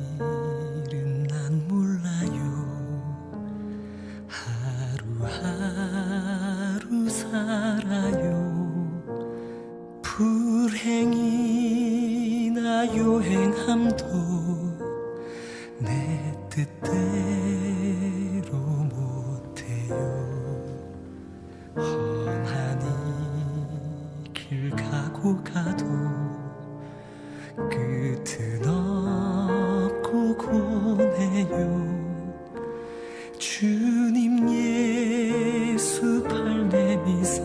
내일은 난 몰라요. 하루하루 살아요. 불행이나 요행함도 내 뜻대로 못해요. 험한 이 길 가고 가도 끝은 없고 고뇌요. 주님 예수 발레미사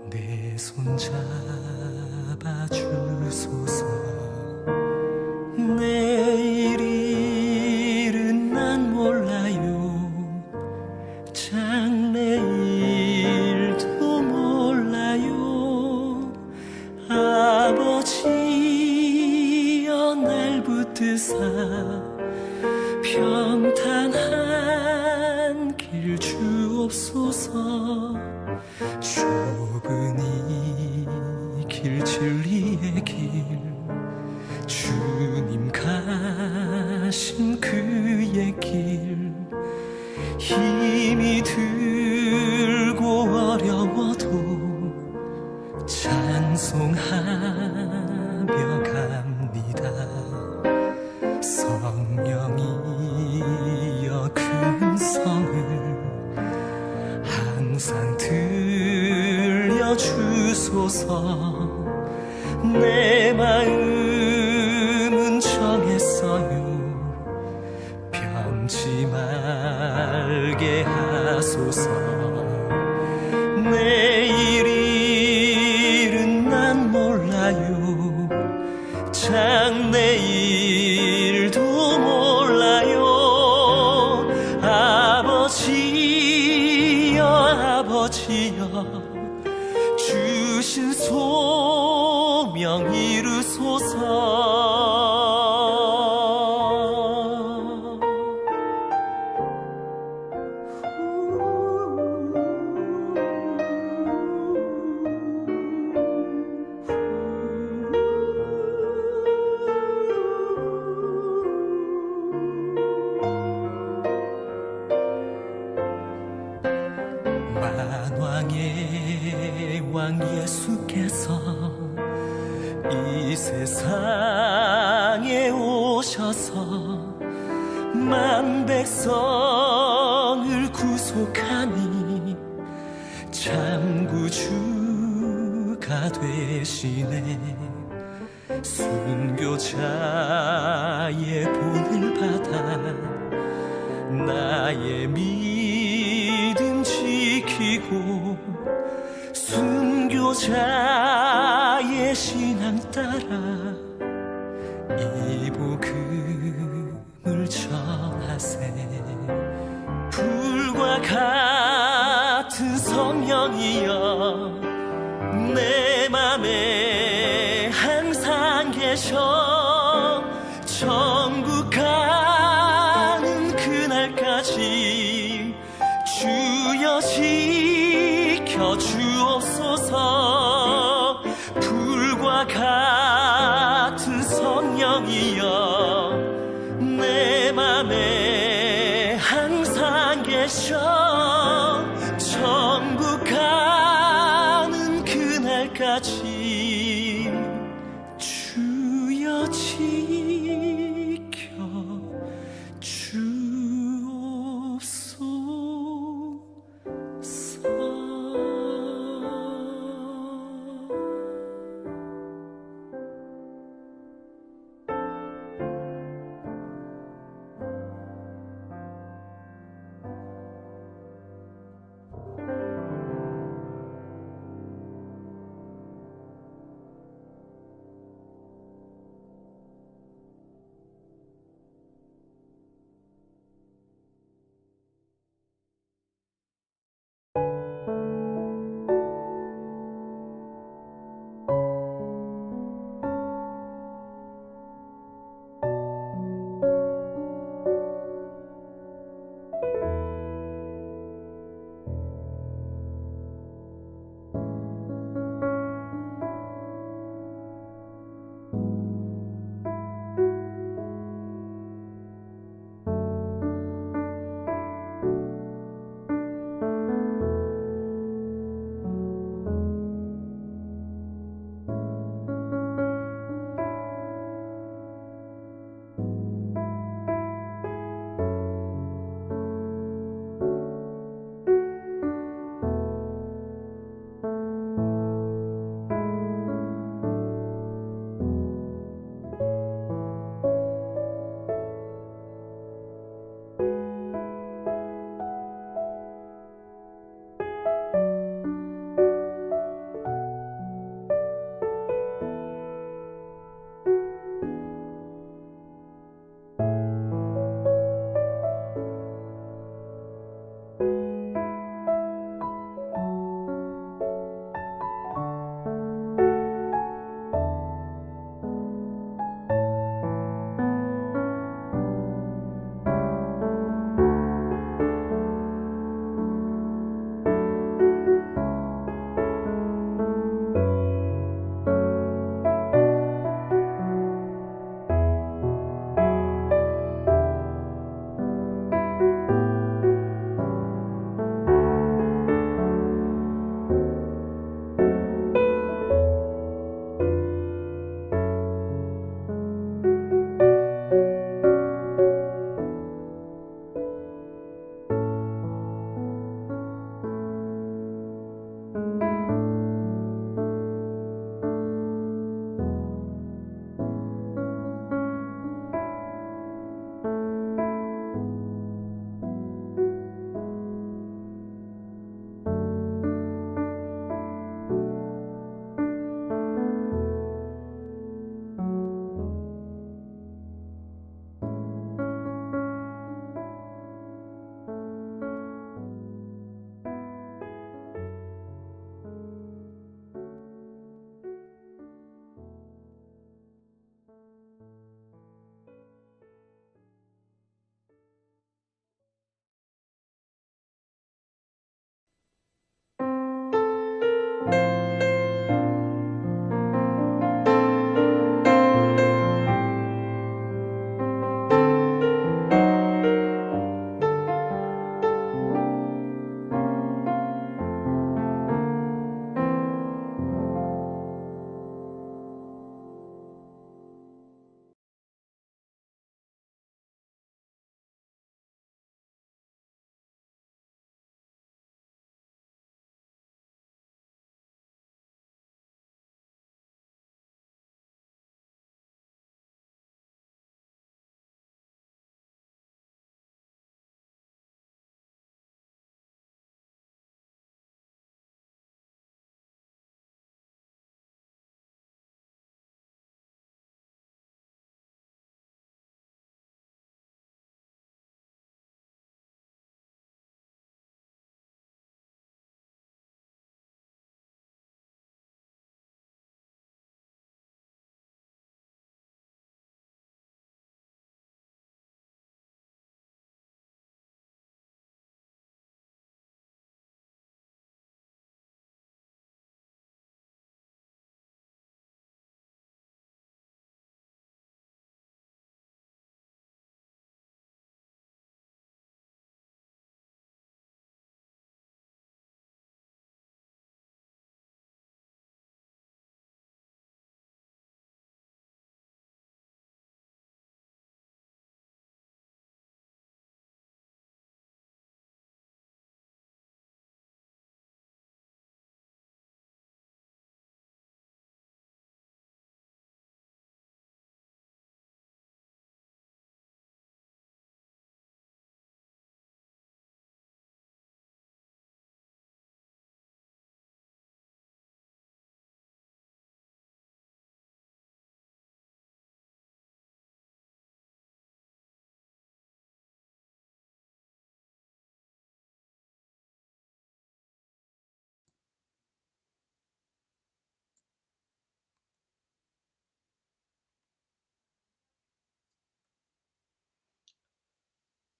내 손 잡아주소서. 내일은 난 몰라요. 장래일도 몰라요. 아버지여 날 붙드사 평탄한 길 주옵소서. 좁은 이 길 진리의 길 주님 가신 그의 길 힘이 들고 어려워도 찬송하며 갑니다. 성령이여 근성을 항상 들려주소서. 내 마음은 정했어요. 변치 말게 하소서. 내일은 난 몰라요. 장래일도 몰라요. 아버지여 아버지여 주신 손 성명 이루소서. 만왕의 왕 예수께서 이 세상에 오셔서 만 백성을 구속하니 참 구주가 되시네. 순교자의 본을 받아 나의 믿음 지키고 순교자의 신앙 따라 이 복음을 전하세. 불과 같은 성령이여 내 맘에 항상 계셔. 천국 가는 그날까지 주여 지켜 주옵소서. 불과 같은 성령이여 내 맘에 항상 계셔. 천국 가는 그날까지 주여 지켜 주옵소서.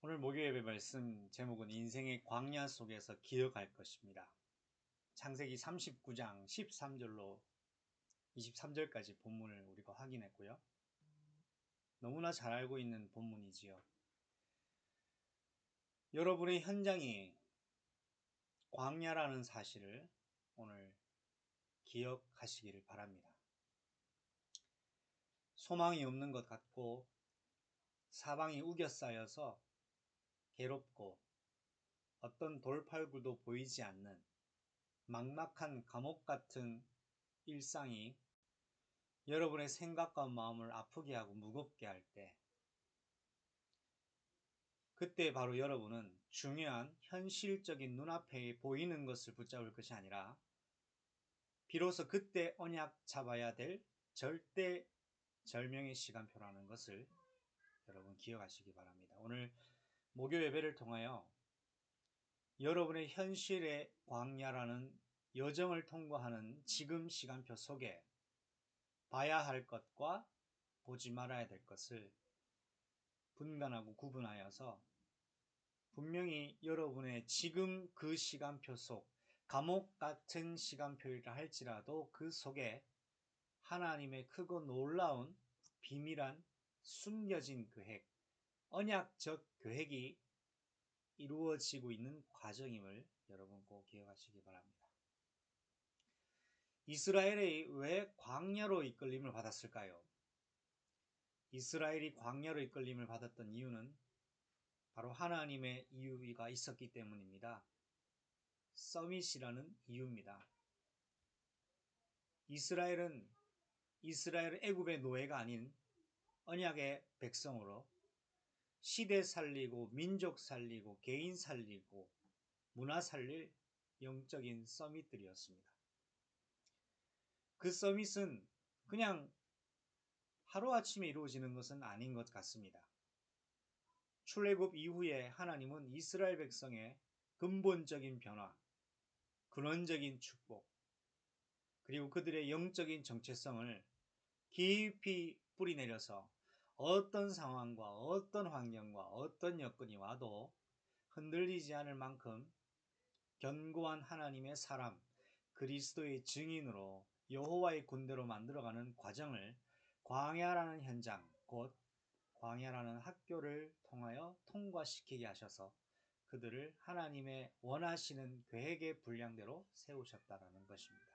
오늘 목요예배 말씀 제목은 인생의 광야 속에서 기억할 것입니다. 창세기 39장 13절로 23절까지 본문을 우리가 확인했고요. 너무나 잘 알고 있는 본문이지요. 여러분의 현장이 광야라는 사실을 오늘 기억하시기를 바랍니다. 소망이 없는 것 같고 사방이 우겨싸여서 괴롭고 어떤 돌팔구도 보이지 않는 막막한 감옥 같은 일상이 여러분의 생각과 마음을 아프게 하고 무겁게 할 때, 그때 바로 여러분은 중요한 현실적인 눈앞에 보이는 것을 붙잡을 것이 아니라 비로소 그때 언약 잡아야 될 절대 절명의 시간표라는 것을 여러분 기억하시기 바랍니다. 오늘 목요 예배를 통하여 여러분의 현실의 광야라는 여정을 통과하는 지금 시간표 속에 봐야 할 것과 보지 말아야 될 것을 분간하고 구분하여서 분명히 여러분의 지금 그 시간표 속, 감옥 같은 시간표이라 할지라도 그 속에 하나님의 크고 놀라운 비밀한 숨겨진 계획, 언약적 계획이 이루어지고 있는 과정임을 여러분 꼭 기억하시기 바랍니다. 이스라엘이 왜 광야로 이끌림을 받았을까요? 이스라엘이 광야로 이끌림을 받았던 이유는 바로 하나님의 이유가 있었기 때문입니다. 서밋이라는 이유입니다. 이스라엘은 애굽의 노예가 아닌 언약의 백성으로 시대 살리고 민족 살리고 개인 살리고 문화 살릴 영적인 서밋들이었습니다. 그 서밋은 그냥 하루아침에 이루어지는 것은 아닌 것 같습니다. 출애굽 이후에 하나님은 이스라엘 백성의 근본적인 변화, 근원적인 축복, 그리고 그들의 영적인 정체성을 깊이 뿌리내려서 어떤 상황과 어떤 환경과 어떤 여건이 와도 흔들리지 않을 만큼 견고한 하나님의 사람, 그리스도의 증인으로 여호와의 군대로 만들어가는 과정을 광야라는 현장, 곧 광야라는 학교를 통하여 통과시키게 하셔서 그들을 하나님의 원하시는 계획의 분량대로 세우셨다라는 것입니다.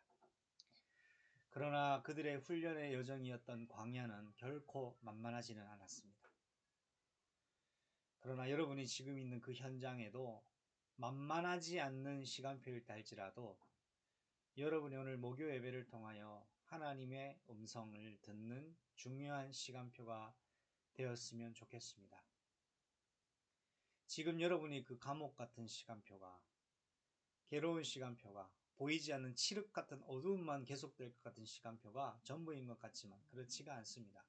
그러나 그들의 훈련의 여정이었던 광야는 결코 만만하지는 않았습니다. 그러나 여러분이 지금 있는 그 현장에도 만만하지 않는 시간표일 때 할지라도 여러분이 오늘 목요 예배를 통하여 하나님의 음성을 듣는 중요한 시간표가 되었으면 좋겠습니다. 지금 여러분이 그 감옥 같은 시간표가, 괴로운 시간표가, 보이지 않는 칠흑 같은 어두움만 계속될 것 같은 시간표가 전부인 것 같지만 그렇지가 않습니다.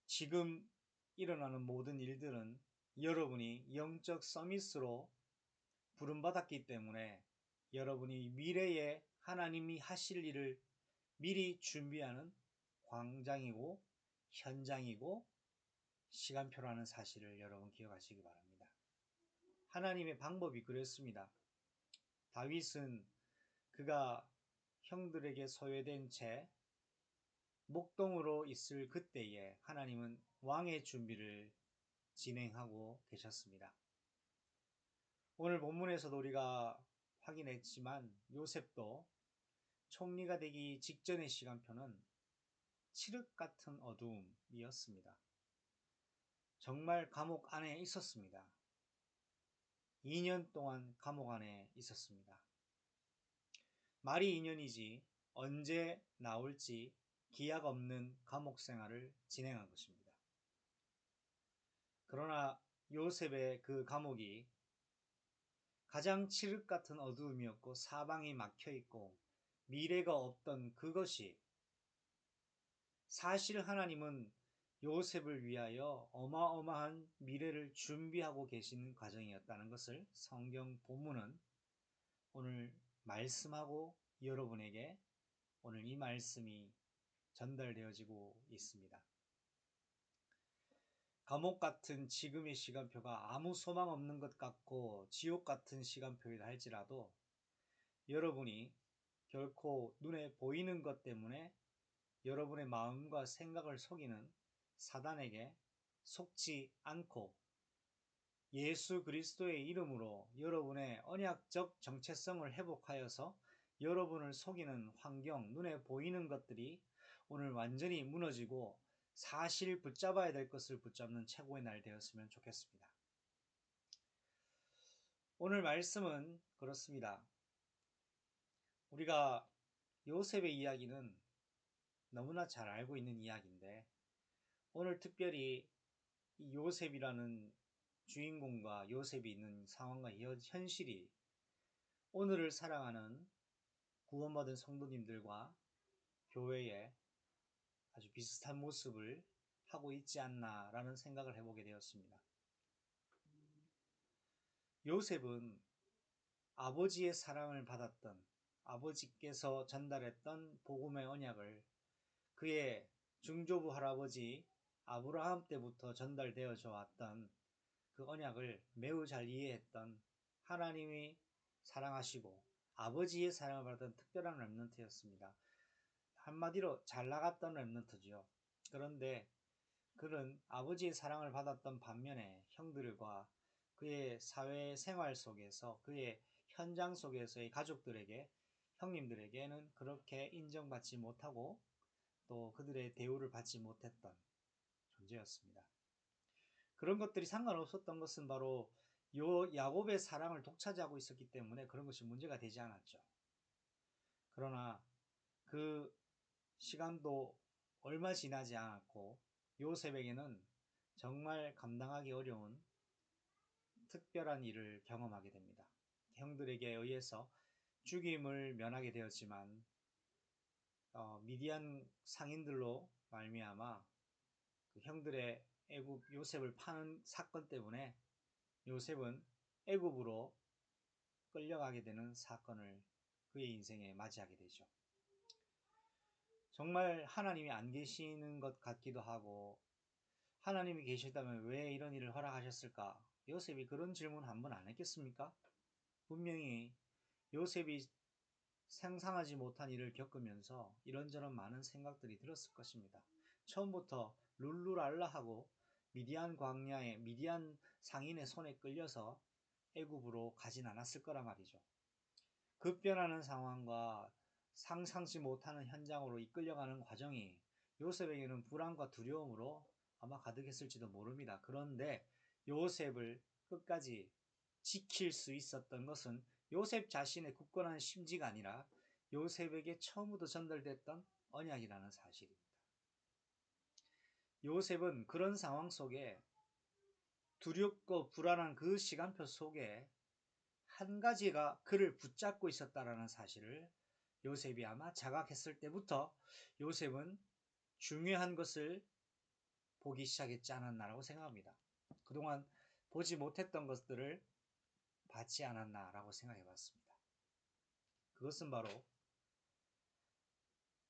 지금 일어나는 모든 일들은 여러분이 영적 서밋으로 부름받았기 때문에 여러분이 미래에 하나님이 하실 일을 미리 준비하는 광장이고 현장이고 시간표라는 사실을 여러분 기억하시기 바랍니다. 하나님의 방법이 그랬습니다. 다윗은 그가 형들에게 소외된 채 목동으로 있을 그때에 하나님은 왕의 준비를 진행하고 계셨습니다. 오늘 본문에서도 우리가 확인했지만 요셉도 총리가 되기 직전의 시간표는 칠흑 같은 어두움이었습니다. 정말 감옥 안에 있었습니다. 2년 동안 감옥 안에 있었습니다. 말이 2년이지 언제 나올지 기약 없는 감옥 생활을 진행한 것입니다. 그러나 요셉의 그 감옥이 가장 칠흑 같은 어두움이었고 사방이 막혀있고 미래가 없던 그것이 사실 하나님은 요셉을 위하여 어마어마한 미래를 준비하고 계시는 과정이었다는 것을 성경 본문은 오늘 말씀하고 여러분에게 오늘 이 말씀이 전달되어지고 있습니다. 감옥 같은 지금의 시간표가 아무 소망 없는 것 같고 지옥 같은 시간표이다 할지라도 여러분이 결코 눈에 보이는 것 때문에 여러분의 마음과 생각을 속이는 사단에게 속지 않고 예수 그리스도의 이름으로 여러분의 언약적 정체성을 회복하여서 여러분을 속이는 환경, 눈에 보이는 것들이 오늘 완전히 무너지고 사실 붙잡아야 될 것을 붙잡는 최고의 날 되었으면 좋겠습니다. 오늘 말씀은 그렇습니다. 우리가 요셉의 이야기는 너무나 잘 알고 있는 이야기인데 오늘 특별히 이 요셉이라는 주인공과 요셉이 있는 상황과 현실이 오늘을 사랑하는 구원받은 성도님들과 교회에 아주 비슷한 모습을 하고 있지 않나라는 생각을 해보게 되었습니다. 요셉은 아버지의 사랑을 받았던 아버지께서 전달했던 복음의 언약을 그의 중조부 할아버지 아브라함 때부터 전달되어져 왔던 그 언약을 매우 잘 이해했던 하나님이 사랑하시고 아버지의 사랑을 받았던 특별한 렘넌트였습니다. 한마디로 잘 나갔던 렘넌트죠. 그런데 그는 아버지의 사랑을 받았던 반면에 형들과 그의 사회생활 속에서 그의 현장 속에서의 가족들에게 형님들에게는 그렇게 인정받지 못하고 또 그들의 대우를 받지 못했던 존재였습니다. 그런 것들이 상관없었던 것은 바로 야곱의 사랑을 독차지하고 있었기 때문에 그런 것이 문제가 되지 않았죠. 그러나 그 시간도 얼마 지나지 않았고 요셉에게는 정말 감당하기 어려운 특별한 일을 경험하게 됩니다. 형들에게 의해서 죽임을 면하게 되었지만 미디안 상인들로 말미암아 그 형들의 애굽 요셉을 파는 사건 때문에 요셉은 애굽으로 끌려가게 되는 사건을 그의 인생에 맞이하게 되죠. 정말 하나님이 안 계시는 것 같기도 하고 하나님이 계시다면 왜 이런 일을 허락하셨을까? 요셉이 그런 질문 한 번 안 했겠습니까? 분명히 요셉이 상상하지 못한 일을 겪으면서 이런저런 많은 생각들이 들었을 것입니다. 처음부터 룰루랄라하고 미디안 광야에 미디안 상인의 손에 끌려서 애굽으로 가진 않았을 거란 말이죠. 급변하는 상황과 상상치 못하는 현장으로 이끌려가는 과정이 요셉에게는 불안과 두려움으로 아마 가득했을지도 모릅니다. 그런데 요셉을 끝까지 지킬 수 있었던 것은 요셉 자신의 굳건한 심지가 아니라 요셉에게 처음부터 전달됐던 언약이라는 사실입니다. 요셉은 그런 상황 속에 두렵고 불안한 그 시간표 속에 한 가지가 그를 붙잡고 있었다라는 사실을 요셉이 아마 자각했을 때부터 요셉은 중요한 것을 보기 시작했지 않았나라고 생각합니다. 그동안 보지 못했던 것들을 받지 않았나라고 생각해 봤습니다. 그것은 바로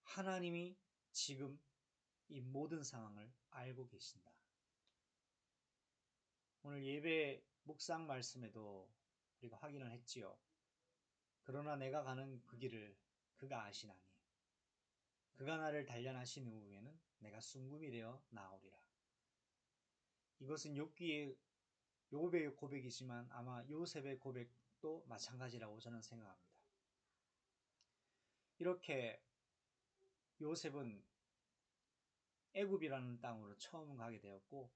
하나님이 지금 이 모든 상황을 알고 계신다. 오늘 예배 묵상 말씀에도 우리가 확인을 했지요. 그러나 내가 가는 그 길을 그가 아시나니 그가 나를 단련하신 후에는 내가 순금이 되어 나오리라. 이것은 욥기의 고백이지만 아마 요셉의 고백도 마찬가지라고 저는 생각합니다. 이렇게 요셉은 애굽이라는 땅으로 처음 가게 되었고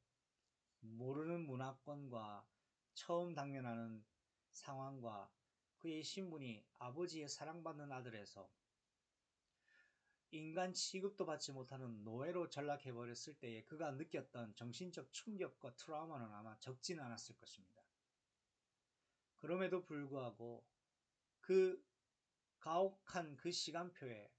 모르는 문화권과 처음 당면하는 상황과 그의 신분이 아버지의 사랑받는 아들에서 인간 취급도 받지 못하는 노예로 전락해버렸을 때에 그가 느꼈던 정신적 충격과 트라우마는 아마 적지는 않았을 것입니다. 그럼에도 불구하고 그 가혹한 그 시간표에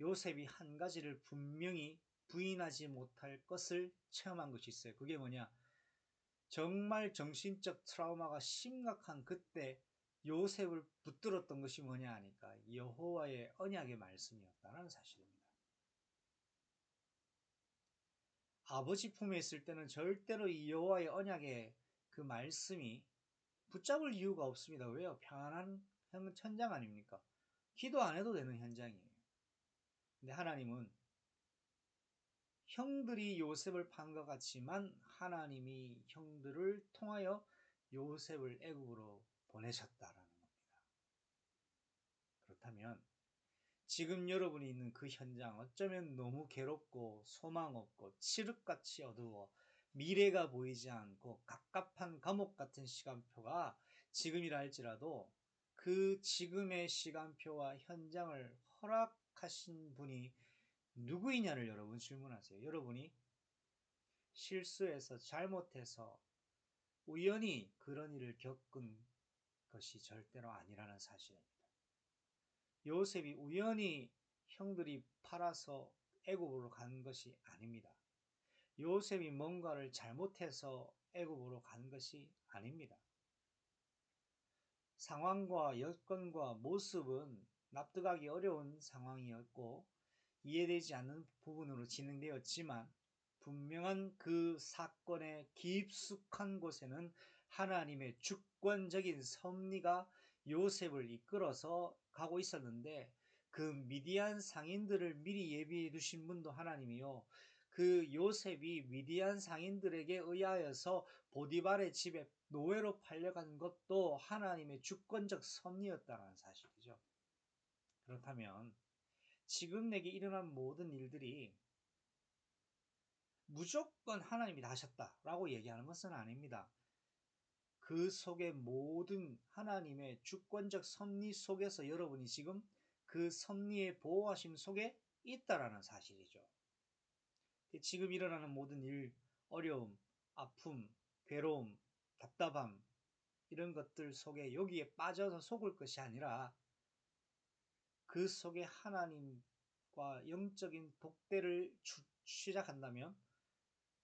요셉이 한 가지를 분명히 부인하지 못할 것을 체험한 것이 있어요. 그게 뭐냐? 정말 정신적 트라우마가 심각한 그때 요셉을 붙들었던 것이 뭐냐 하니까 여호와의 언약의 말씀이었다는 사실입니다. 아버지 품에 있을 때는 절대로 이 여호와의 언약의 그 말씀이 붙잡을 이유가 없습니다. 왜요? 평안한 현장 아닙니까? 기도 안 해도 되는 현장이에요. 근데 하나님은 형들이 요셉을 판 것 같지만 하나님이 형들을 통하여 요셉을 애굽으로 보내셨다라는 겁니다. 그렇다면 지금 여러분이 있는 그 현장, 어쩌면 너무 괴롭고 소망 없고 칠흑같이 어두워 미래가 보이지 않고 갑갑한 감옥 같은 시간표가 지금이라 할지라도 그 지금의 시간표와 현장을 허락하신 분이 누구이냐를 여러분 질문하세요. 여러분이 실수해서 잘못해서 우연히 그런 일을 겪은 것이 절대로 아니라는 사실입니다. 요셉이 우연히 형들이 팔아서 애굽으로 간 것이 아닙니다. 요셉이 뭔가를 잘못해서 애굽으로 간 것이 아닙니다. 상황과 여건과 모습은 납득하기 어려운 상황이었고 이해되지 않는 부분으로 진행되었지만 분명한 그 사건의 깊숙한 곳에는 하나님의 주권적인 섭리가 요셉을 이끌어서 가고 있었는데 그 미디안 상인들을 미리 예비해 두신 분도 하나님이요. 그 요셉이 미디안 상인들에게 의하여서 보디발의 집에 노예로 팔려간 것도 하나님의 주권적 섭리였다는 사실이죠. 그렇다면 지금 내게 일어난 모든 일들이 무조건 하나님이 다 하셨다라고 얘기하는 것은 아닙니다. 그 속에 모든 하나님의 주권적 섭리 속에서 여러분이 지금 그 섭리의 보호하심 속에 있다라는 사실이죠. 지금 일어나는 모든 일, 어려움, 아픔, 괴로움, 답답함 이런 것들 속에 여기에 빠져서 속을 것이 아니라 그 속에 하나님과 영적인 독대를 시작한다면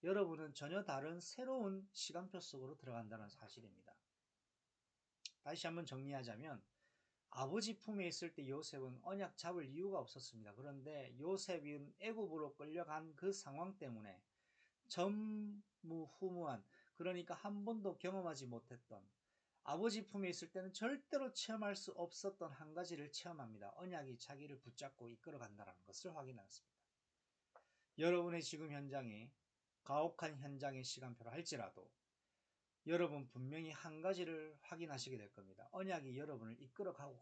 여러분은 전혀 다른 새로운 시간표 속으로 들어간다는 사실입니다. 다시 한번 정리하자면 아버지 품에 있을 때 요셉은 언약 잡을 이유가 없었습니다. 그런데 요셉은 애굽으로 끌려간 그 상황 때문에 전무후무한, 그러니까 한 번도 경험하지 못했던, 아버지 품에 있을 때는 절대로 체험할 수 없었던 한 가지를 체험합니다. 언약이 자기를 붙잡고 이끌어간다는 것을 확인했습니다. 여러분의 지금 현장이 가혹한 현장의 시간표로 할지라도 여러분 분명히 한 가지를 확인하시게 될 겁니다. 언약이 여러분을 이끌어가고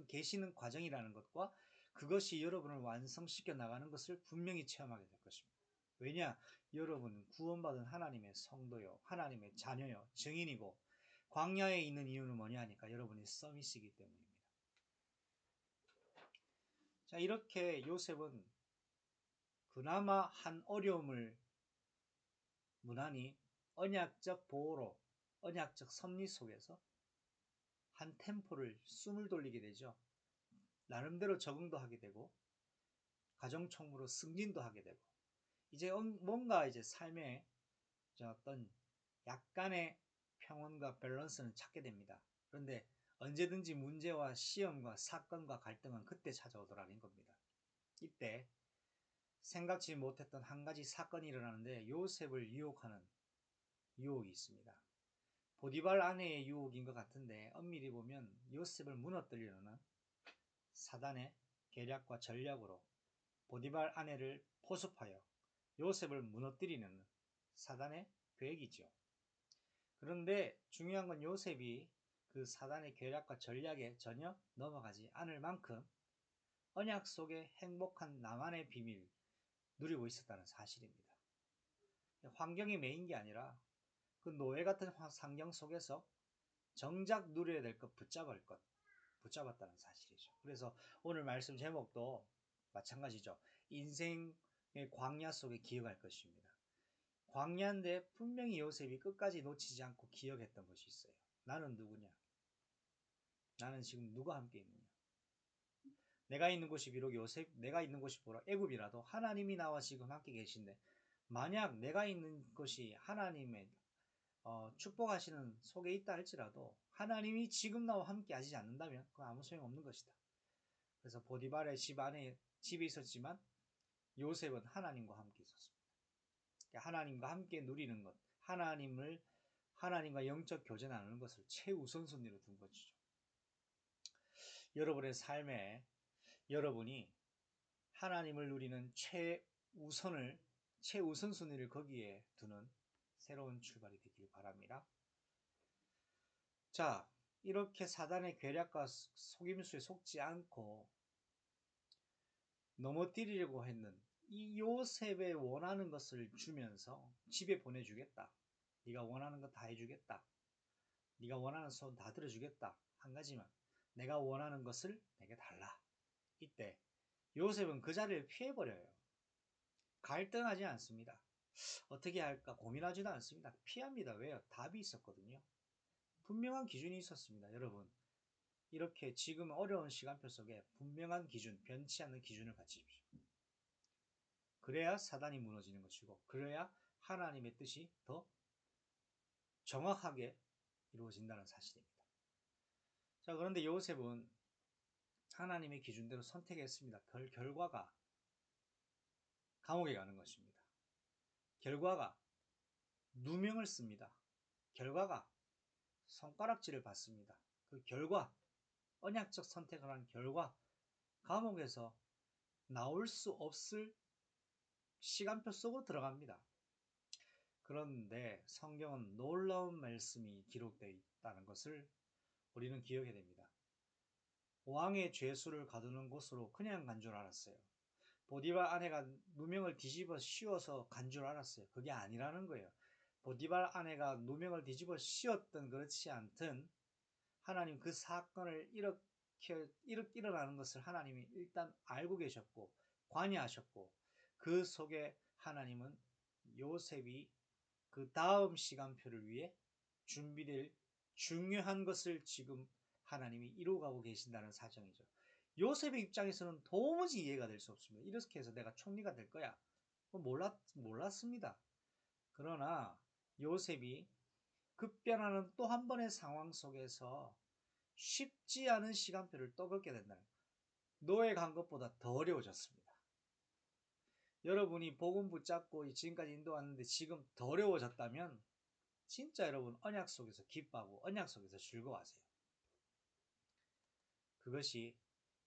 계시는 과정이라는 것과 그것이 여러분을 완성시켜 나가는 것을 분명히 체험하게 될 것입니다. 왜냐? 여러분은 구원받은 하나님의 성도요, 하나님의 자녀요, 증인이고 광야에 있는 이유는 뭐냐 하니까 여러분이 서밋이기 때문입니다. 자, 이렇게 요셉은 그나마 한 어려움을 무난히 언약적 보호로, 언약적 섭리 속에서 한 템포를 숨을 돌리게 되죠. 나름대로 적응도 하게 되고 가정총무로 승진도 하게 되고 이제 뭔가 이제 삶의 어떤 약간의 평온과 밸런스는 찾게 됩니다. 그런데 언제든지 문제와 시험과 사건과 갈등은 그때 찾아오더라는 겁니다. 이때 생각지 못했던 한 가지 사건이 일어나는데 요셉을 유혹하는 유혹이 있습니다. 보디발 아내의 유혹인 것 같은데 엄밀히 보면 요셉을 무너뜨리려는 사단의 계략과 전략으로 보디발 아내를 포섭하여 요셉을 무너뜨리는 사단의 계획이죠. 그런데 중요한 건 요셉이 그 사단의 계략과 전략에 전혀 넘어가지 않을 만큼 언약 속에 행복한 나만의 비밀 누리고 있었다는 사실입니다. 환경이 메인 게 아니라 그 노예 같은 환경 속에서 정작 누려야 될 것 붙잡았다는 사실이죠. 그래서 오늘 말씀 제목도 마찬가지죠. 인생의 광야 속에 기억할 것입니다. 광야인데 분명히 요셉이 끝까지 놓치지 않고 기억했던 것이 있어요. 나는 누구냐? 나는 지금 누가 함께 있느냐? 내가 있는 곳이 비록 내가 있는 곳이 보라 애굽이라도 하나님이 나와 지금 함께 계신데 만약 내가 있는 곳이 하나님의 축복하시는 속에 있다 할지라도 하나님이 지금 나와 함께 하지 않는다면 그건 아무 소용없는 것이다. 그래서 보디발의 집 안에 집에 있었지만 요셉은 하나님과 함께 있었습니다. 하나님과 함께 누리는 것, 하나님과 영적 교제 나누는 것을 최우선순위로 둔 것이죠. 여러분의 삶에 여러분이 하나님을 누리는 최우선순위를 거기에 두는 새로운 출발이 되길 바랍니다. 자, 이렇게 사단의 괴략과 속임수에 속지 않고 넘어뜨리려고 했는 이 요셉의 원하는 것을 주면서 집에 보내주겠다. 네가 원하는 거 다 해주겠다. 네가 원하는 소원 다 들어주겠다. 한 가지만 내가 원하는 것을 내게 달라. 이때 요셉은 그 자리를 피해버려요. 갈등하지 않습니다. 어떻게 할까 고민하지도 않습니다. 피합니다. 왜요? 답이 있었거든요. 분명한 기준이 있었습니다. 여러분, 이렇게 지금 어려운 시간표 속에 분명한 기준, 변치 않는 기준을 가지십시오. 그래야 사단이 무너지는 것이고, 그래야 하나님의 뜻이 더 정확하게 이루어진다는 사실입니다. 자, 그런데 요셉은 하나님의 기준대로 선택했습니다. 결과가 감옥에 가는 것입니다. 결과가 누명을 씁니다. 결과가 손가락질을 받습니다. 그 결과, 언약적 선택을 한 결과, 감옥에서 나올 수 없을 시간표 속으로 들어갑니다. 그런데 성경은 놀라운 말씀이 기록되어 있다는 것을 우리는 기억해야 됩니다. 왕의 죄수를 가두는 곳으로 그냥 간 줄 알았어요. 보디발 아내가 누명을 뒤집어 씌워서 간 줄 알았어요. 그게 아니라는 거예요. 보디발 아내가 누명을 뒤집어 씌웠든 그렇지 않든 하나님 그 사건을 일어나는 것을 하나님이 일단 알고 계셨고 관여하셨고, 그 속에 하나님은 요셉이 그 다음 시간표를 위해 준비될 중요한 것을 지금 하나님이 이루어가고 계신다는 사정이죠. 요셉의 입장에서는 도무지 이해가 될 수 없습니다. 이렇게 해서 내가 총리가 될 거야, 몰랐습니다. 그러나 요셉이 급변하는 또 한 번의 상황 속에서 쉽지 않은 시간표를 떠걷게 된다는 거예요. 노예 간 것보다 더 어려워졌습니다. 여러분이 복음 붙잡고 지금까지 인도왔는데 지금 더 어려워졌다면 진짜 여러분 언약 속에서 기뻐하고 언약 속에서 즐거워하세요. 그것이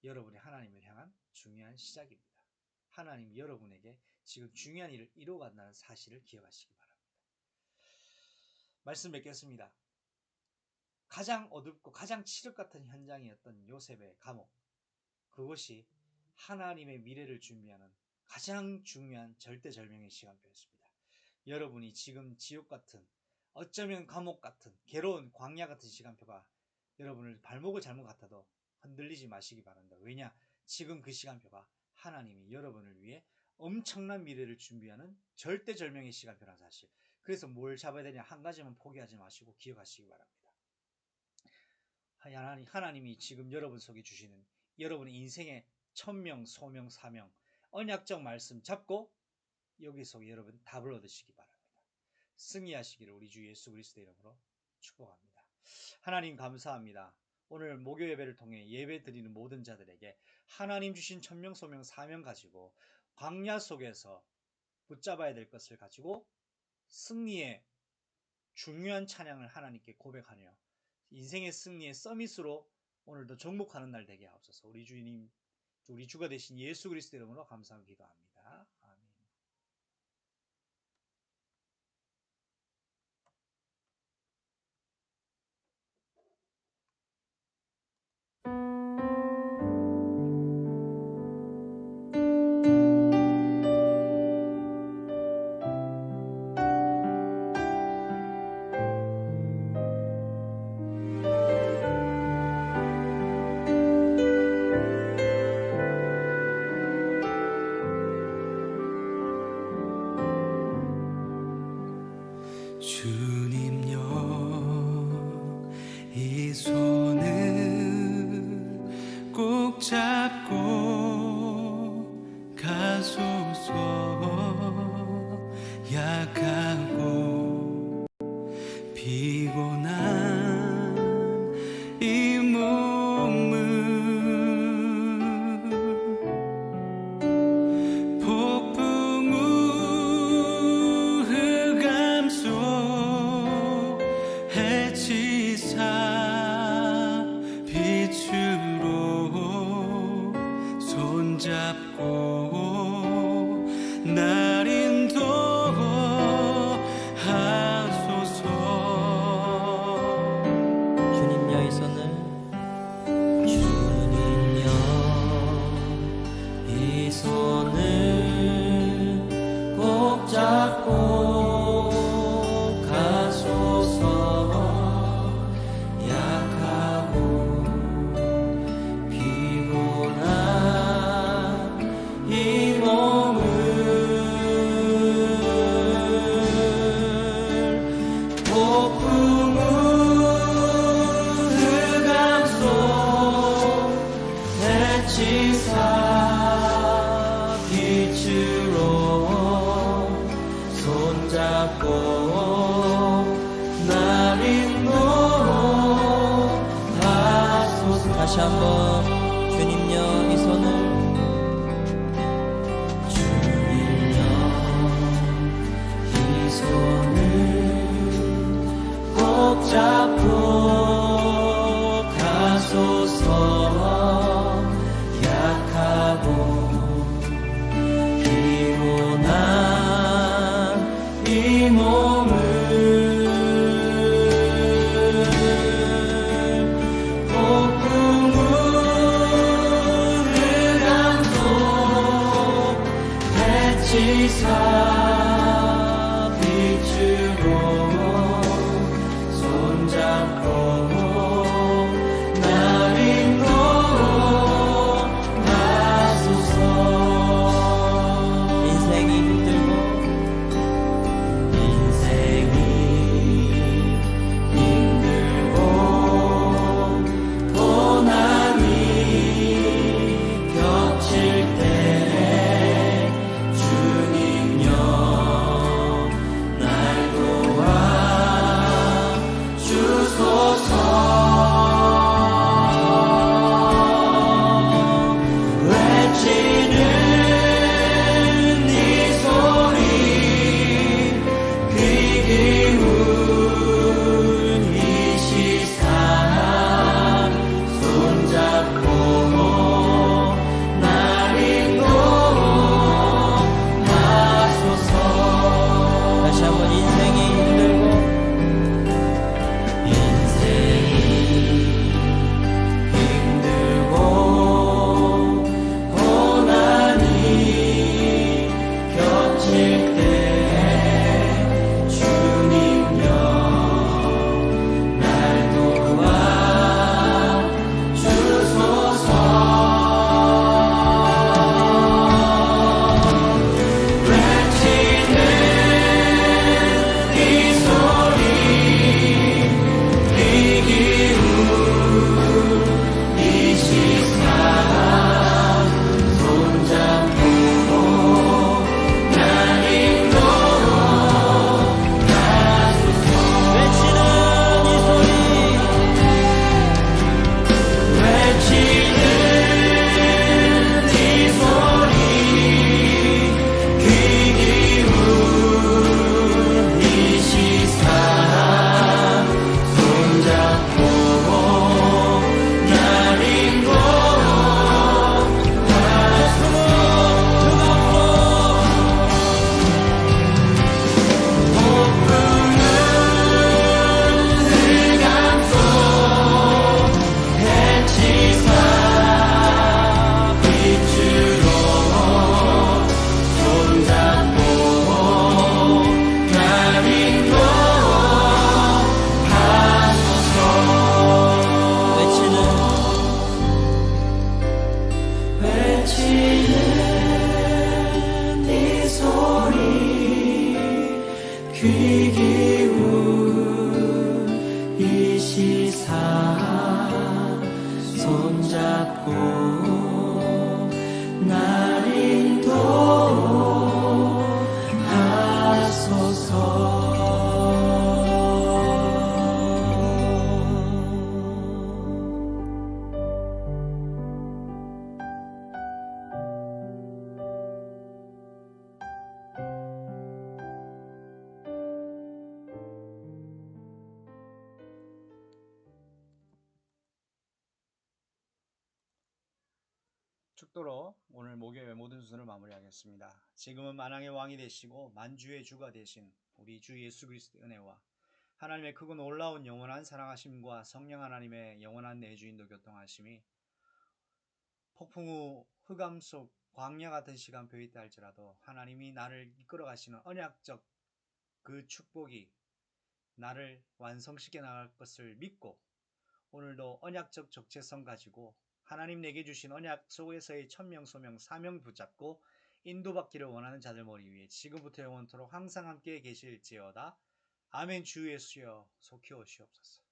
여러분이 하나님을 향한 중요한 시작입니다. 하나님이 여러분에게 지금 중요한 일을 이루어간다는 사실을 기억하시기 바랍니다. 말씀 맺겠습니다. 가장 어둡고 가장 칠흑 같은 현장이었던 요셉의 감옥, 그것이 하나님의 미래를 준비하는 가장 중요한 절대절명의 시간표였습니다. 여러분이 지금 지옥 같은, 어쩌면 감옥 같은, 괴로운 광야 같은 시간표가 여러분을 발목을 잘못 같아도 흔들리지 마시기 바랍니다. 왜냐? 지금 그 시간표가 하나님이 여러분을 위해 엄청난 미래를 준비하는 절대절명의 시간표라는 사실. 그래서 뭘 잡아야 되냐? 한 가지만 포기하지 마시고 기억하시기 바랍니다. 하나님이 지금 여러분 속에 주시는 여러분의 인생의 천명, 소명, 사명, 언약적 말씀 잡고 여기 속에 여러분 답을 얻으시기 바랍니다. 승리하시기를 우리 주 예수 그리스도의 이름으로 축복합니다. 하나님 감사합니다. 오늘 목요 예배를 통해 예배 드리는 모든 자들에게 하나님 주신 천명, 소명, 사명 가지고 광야 속에서 붙잡아야 될 것을 가지고 승리의 중요한 찬양을 하나님께 고백하며 인생의 승리의 서밋으로 오늘도 정복하는 날 되게 하옵소서. 우리 주님, 우리 주가 되신 예수 그리스도 이름으로 감사하고 기도합니다. 아멘. 주님여 이 손을 꼭 잡고 가소서. 약하고 피곤한 이 몸을 폭풍 손잡고 날 인도하소서. 주님여 이 손을 주님여 이 손을 꼭 잡고 가소서. 약하고 피곤한 이 몸을 폭풍우 흑암 속 해치사 빛으로 손잡고 날 인도하소서. 다시 한번 주님여 이 손을 주님여 이 손을 꼭 잡고 가소서. 약하고 피곤한 이 몸을 폭풍우 흑암 속 해치사 빛으로 손잡고 날 인도하소서. 인생이 힘들고 고난이 겹칠 때 주님여 날 도와 주소서. 외치는 이 소리 귀 기울인 이 시간 손잡고 날 인도하소서. 다시 한번 인생이 힘들고 고난이 겹칠 때 주님여 날 도와 주소서. 외치는 이 소리 귀 기울인 이 시간 손잡고 날 인도하소서. 외치는 이 소리 외치는 이 소리 귀 기울인 이 시간 손잡고 날 외치는 이 소리 귀 기울인 이 시간 손잡고 날 인도하소서. 축도로 오늘 목요일 모든 순서를 마무리하겠습니다. 지금은 만왕의 왕이 되시고 만주의 주가 되신 우리 주 예수 그리스도의 은혜와 하나님의 크고 놀라운 영원한 사랑하심과 성령 하나님의 영원한 내주인도 교통하심이 폭풍 후 흑암 속 광야 같은 시간표에 있다 할지라도 하나님이 나를 이끌어 가시는 언약적 그 축복이 나를 완성시켜 나갈 것을 믿고 오늘도 언약적 적재성 가지고 하나님 내게 주신 언약 속에서의 천명소명 사명 붙잡고 인도받기를 원하는 자들 머리 위에 지금부터 영원토록 항상 함께 계실지어다. 아멘. 주 예수여 속히 오시옵소서.